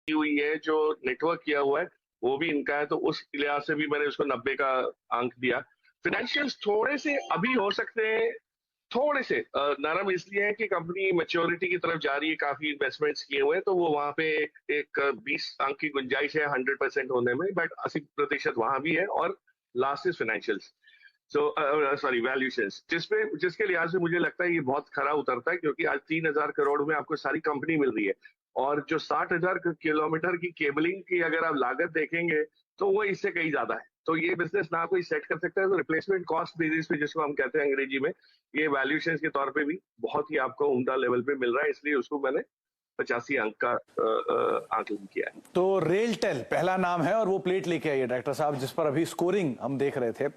हुई है, जो नेटवर्क किया हुआ है वो भी इनका है, तो उस लिहाज से भी मैंने उसको 90 का अंक दिया। फाइनेंशियल्स थोड़े से अभी हो सकते हैं, थोड़े से नरम इसलिए है कि कंपनी मैच्योरिटी की तरफ जा रही है, काफी इन्वेस्टमेंट्स किए हुए हैं, तो वो वहां पे एक 20 अंक की गुंजाइश है 100% होने में, बट 80% वहां भी है। और last is financials, sorry valuations, जिसके लिहाज से मुझे लगता है ये बहुत खरा उतरता है, क्योंकि आज 3,000 करोड़ में आपको सारी कंपनी मिल रही है, और जो 60,000 किलोमीटर की केबलिंग की अगर आप लागत देखेंगे तो वो इससे कहीं ज्यादा है। तो ये बिजनेस ना कोई सेट कर सकता है, तो रिप्लेसमेंट कॉस्ट बेसिस पे, जिसको हम कहते हैं अंग्रेजी में, ये वैल्यूएशन के तौर पे भी बहुत ही आपको उम्दा लेवल पे मिल रहा है, इसलिए उसको मैंने 85 अंक का आकलन किया है। तो रेलटेल पहला नाम है और वो प्लेट लेके आइए डायरेक्टर साहब, जिस पर अभी स्कोरिंग हम देख रहे थे।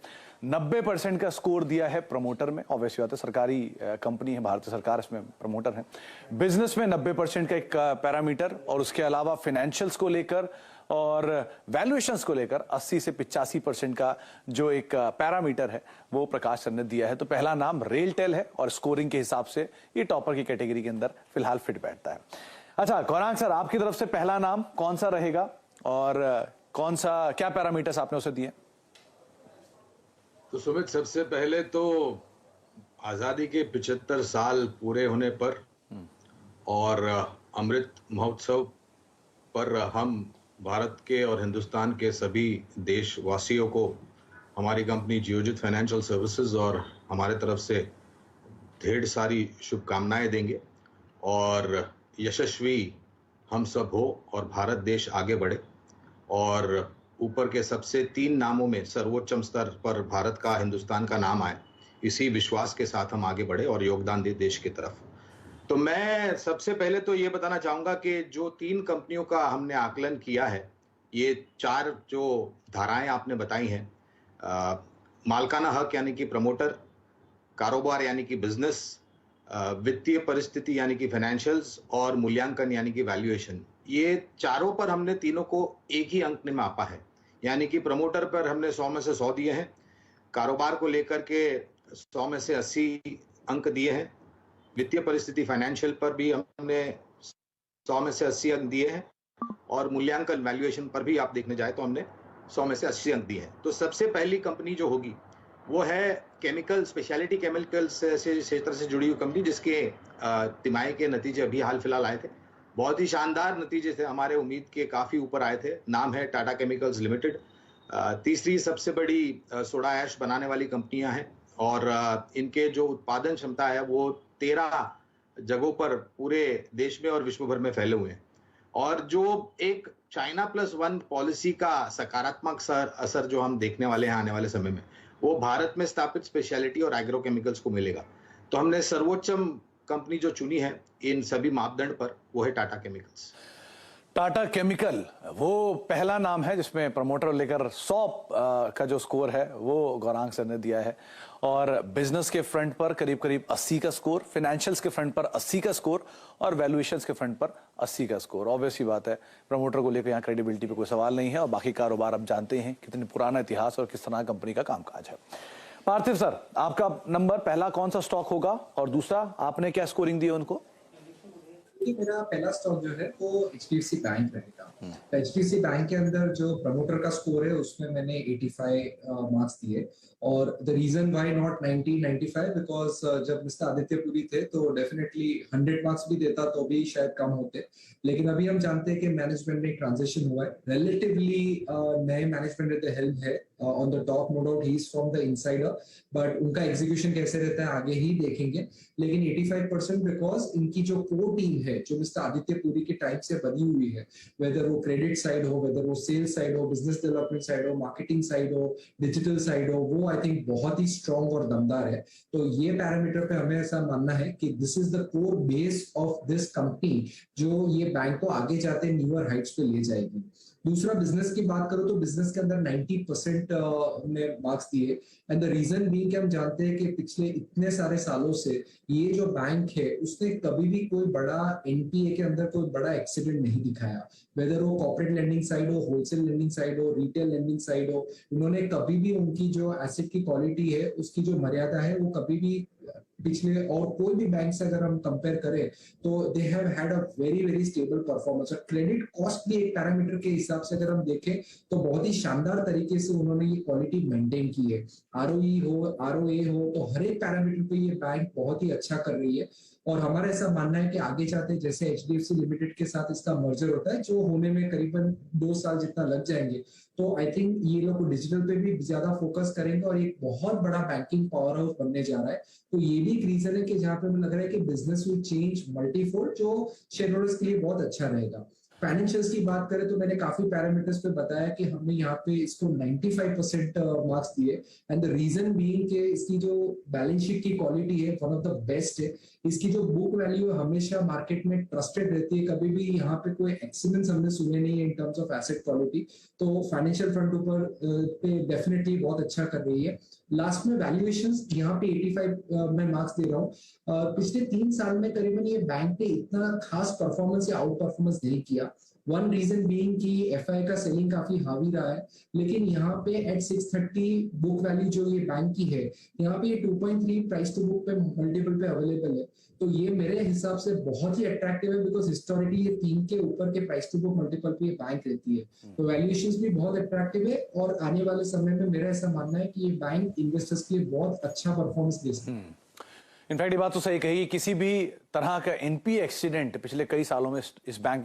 90% का स्कोर दिया है प्रमोटर में, ऑब्वियसली बात है, सरकारी कंपनी है, भारतीय सरकार इसमें प्रमोटर है। बिजनेस में 90% का एक पैरामीटर, और उसके अलावा फाइनेंशियल्स को लेकर और वैल्यूएशंस को लेकर 80 से 85% का जो एक पैरामीटर है वो प्रकाश सर ने दिया है। तो पहला नाम रेलटेल है और स्कोरिंग के हिसाब से ये टॉपर की कैटेगरी के अंदर फिलहाल फिट बैठता है। अच्छा गौरांग सर, आपकी तरफ से पहला नाम कौन सा रहेगा और कौन सा, क्या पैरामीटर्स आपने उसे दिए? तो सुमित, सबसे पहले तो आजादी के 75 साल पूरे होने पर और अमृत महोत्सव पर हम भारत के और हिंदुस्तान के सभी देशवासियों को हमारी कंपनी जियोजित फाइनेंशियल सर्विसेज और हमारे तरफ से ढेर सारी शुभकामनाएं देंगे, और यशस्वी हम सब हो और भारत देश आगे बढ़े, और ऊपर के सबसे 3 नामों में सर्वोच्च स्तर पर भारत का, हिंदुस्तान का नाम आए, इसी विश्वास के साथ हम आगे बढ़े और योगदान दे देश की तरफ। तो मैं सबसे पहले तो ये बताना चाहूंगा कि जो 3 कंपनियों का हमने आकलन किया है, ये 4 जो धाराएं आपने बताई हैं, मालकाना हक यानी कि प्रमोटर, कारोबार यानी कि बिजनेस, वित्तीय परिस्थिति यानी कि फाइनेंशियल्स, और मूल्यांकन यानी कि वैल्यूएशन, ये चारों पर हमने तीनों को एक ही अंक में मापा है। यानी कि प्रमोटर पर हमने 100 में से 100 दिए हैं, कारोबार को लेकर के 100 में से 80 अंक दिए हैं, वित्तीय परिस्थिति फाइनेंशियल पर भी हमने 100 में से 80 अंक दिए हैं, और मूल्यांकन वैल्यूएशन पर भी आप देखने जाए तो हमने 100 में से 80 अंक दिए हैं। तो सबसे पहली कंपनी जो होगी वो है केमिकल, स्पेशलिटी केमिकल्स से क्षेत्र से जुड़ी हुई कंपनी, जिसके तिमाही के नतीजे अभी हाल फिलहाल आए थे। बहुत ही शानदार नतीजे थे, हमारे उम्मीद के काफी ऊपर आए थे। नाम है टाटा केमिकल्स लिमिटेड। तीसरी सबसे बड़ी सोडा ऐश बनाने वाली कंपनियां हैं, और इनके जो उत्पादन क्षमता है वो 13 जगहों पर पूरे देश में और विश्व भर में फैले हुए हैं। और जो एक चाइना +1 पॉलिसी का सकारात्मक असर जो हम देखने वाले हैं आने वाले समय में, वो भारत में स्थापित स्पेशलिटी और एग्रोकेमिकल्स को मिलेगा। तो हमने सर्वोच्चम कंपनी जो चुनी है इन सभी मापदंड पर, वो है टाटा केमिकल्स। टाटा केमिकल वो पहला नाम है जिसमें प्रमोटर लेकर 100 का जो स्कोर है वो गौरांग सर ने दिया है, और बिजनेस के फ्रंट पर करीब करीब 80 का स्कोर, फाइनेंशियल्स के फ्रंट पर 80 का स्कोर, और वैल्यूएशंस के फ्रंट पर 80 का स्कोर। ऑब्वियसली बात है, प्रमोटर को लेकर यहाँ क्रेडिबिलिटी पे कोई सवाल नहीं है, और बाकी कारोबार आप जानते हैं कितने पुराना इतिहास और किस तरह कंपनी का कामकाज है। पार्थिव सर, आपका नंबर पहला कौन सा स्टॉक होगा, और दूसरा आपने क्या स्कोरिंग दी उनको? मेरा पहला स्टॉक जो है वो एचडीएफसी बैंक रहेगा। एचडीएफसी बैंक के अंदर जो प्रमोटर का स्कोर है उसमें मैंने 85 मार्क्स दिए, और the reason why not 90, 95 because जब मिस्टर आदित्य पुरी थे तो डेफिनेटली 100 मार्क्स भी देता तो भी शायद कम होते, लेकिन अभी हम जानते हैं कि मैनेजमेंट में ट्रांजिशन हुआ है, रिलेटिवली नए मैनेजमेंट एट द हेल्म है, on the top, no doubt he is from the insider, but उनका एग्जीक्यूशन कैसे रहता है आगे ही देखेंगे। लेकिन 85% बिकॉज इनकी जो कोर टीम है जो मिस्टर आदित्य पुरी के टाइम से बनी हुई है, वेदर वो क्रेडिट साइड हो, वेदर वो सेल्स साइड हो, बिजनेस डेवलपमेंट साइड हो, मार्केटिंग साइड हो, डिजिटल साइड हो, वो आई थिंक बहुत ही स्ट्रॉन्ग और दमदार है। तो ये पैरामीटर पे हमें ऐसा मानना है कि this is the core base of this company, जो ये बैंक को आगे जाते न्यूअर हाइट्स पे ले जाएगी। दूसरा, बिजनेस की बात करो तो बिजनेस के अंदर 90% हमने मार्क्स दिए, एंड द रीजन भी कि हम जानते हैं कि पिछले इतने सारे सालों से ये जो बैंक है उसने कभी भी कोई बड़ा एनपीए के अंदर कोई बड़ा एक्सीडेंट नहीं दिखाया, वेदर वो कॉर्पोरेट लेंडिंग साइड हो, होलसेल लेंडिंग साइड हो, रिटेल लेंडिंग साइड हो, उन्होंने कभी भी उनकी जो एसेट की क्वालिटी है उसकी जो मर्यादा है वो कभी भी पिछले और कोई भी बैंक से अगर हम कंपेयर करें तो they have had a very very stable performance. और क्रेडिट कॉस्ट भी एक पैरामीटर के हिसाब से अगर हम देखें तो बहुत ही शानदार तरीके से उन्होंने ये क्वालिटी मेंटेन की है। आरओई हो, आरओए हो, तो हर एक पैरामीटर पे ये बैंक बहुत ही अच्छा कर रही है। और हमारा ऐसा मानना है कि आगे जाते जैसे एचडीएफसी लिमिटेड के साथ इसका मर्जर होता है जो होने में करीबन 2 साल जितना लग जाएंगे, तो आई थिंक ये लोग डिजिटल पे भी ज्यादा फोकस करेंगे और एक बहुत बड़ा बैंकिंग पावर हाउस बनने जा रहा है। तो ये भी एक रीजन है कि जहाँ पे मुझे लग रहा है कि बिजनेस विल चेंज मल्टीफोल्ड, जो शेयर होल्डर्स के लिए बहुत अच्छा रहेगा। फाइनेंशियल्स की बात करें तो मैंने काफी पैरामीटर्स पे बताया कि हमने यहाँ पे इसको 95% मार्क्स दिए। एंड द रीजन बीइंग कि इसकी जो बैलेंस शीट की क्वालिटी है वन ऑफ द बेस्ट है। इसकी जो बुक वैल्यू है हमेशा मार्केट में ट्रस्टेड रहती है, कभी भी यहाँ पे कोई एक्सीडेंट्स हमने सुने नहीं है in terms of asset quality. तो फाइनेंशियल फ्रंट ऊपर पे डेफिनेटली बहुत अच्छा कर रही है। लास्ट में वैल्यूएशंस यहाँ पे 85 मैं मार्क्स दे रहा हूँ। पिछले 3 साल में करीबन ये बैंक ने इतना खास परफॉर्मेंस या आउट परफॉर्मेंस नहीं किया। वन रीजन बीइंग कि एफआई का सेलिंग काफी हावी रहा है, लेकिन यहाँ पे एट 630 बुक वैल्यू जो ये बैंक की है, यहाँ पे 2.3 प्राइस टू बुक पे मल्टीपल पे अवेलेबल है। तो ये मेरे हिसाब से बहुत ही अट्रैक्टिव है बिकॉज हिस्टोरिकली ये 3 के ऊपर के प्राइस टू बुक मल्टीपल पे ये बैंक रहती है। तो वैल्यूएशंस भी बहुत अट्रैक्टिव है और आने वाले समय में मेरा ऐसा मानना है कि ये बैंक इन्वेस्टर्स के लिए बहुत अच्छा परफॉर्मेंस दे सकता है। इनफैक्ट ये बात तो सही कही, किसी भी तरह का एनपीए एक्सीडेंट पिछले कई सालों में इस बैंक